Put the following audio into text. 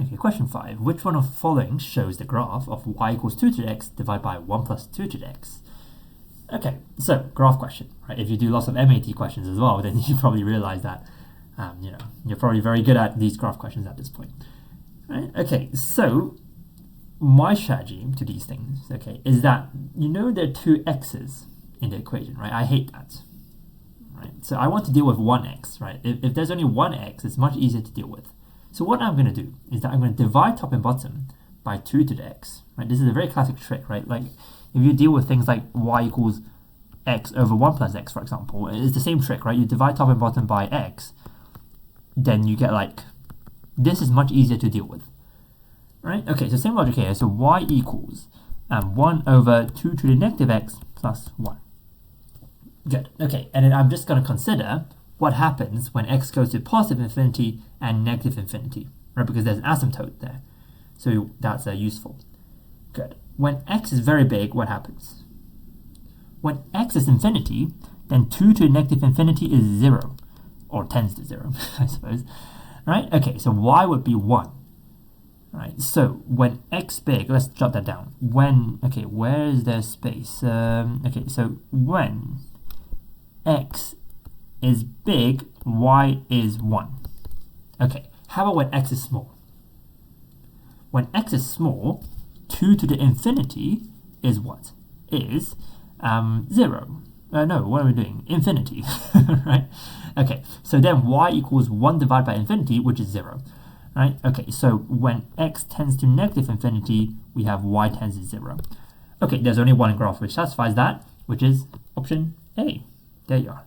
Okay, question 5. Which one of the following shows the graph of y equals 2 to the x divided by 1 plus 2 to the x? Okay, so graph question, right? If you do lots of MAT questions as well, then you probably realize that, you're probably very good at these graph questions at this point, right? Okay, so my strategy to these things, okay, is that there are two x's in the equation, right? I hate that, right? So I want to deal with one x, right? If there's only one x, it's much easier to deal with. So what I'm going to do is that I'm going to divide top and bottom by 2 to the x, right? This is a very classic trick, right? Like if you deal with things like y equals x over 1 plus x, for example, it's the same trick, right? You divide top and bottom by x, then you get like, this is much easier to deal with, right? Okay, so same logic here. So y equals 1 over 2 to the negative x plus 1. Good, okay, and then I'm just going to consider what happens when x goes to positive infinity and negative infinity, right? Because there's an asymptote there. So that's useful. Good. When x is very big, what happens? When x is infinity, then 2 to the negative infinity is 0, or tends to 0, I suppose. Right? Okay, so y would be 1. Right? So when x big, let's jot that down. Okay, where is there space? Okay, so when x is big, y is 1. Okay, how about when x is small? When x is small, 2 to the infinity is what? Is 0. No, what are we doing? Infinity, right? Okay, so then y equals 1 divided by infinity, which is 0, right? Okay, so when x tends to negative infinity, we have y tends to 0. Okay, there's only one graph which satisfies that, which is option A. There you are.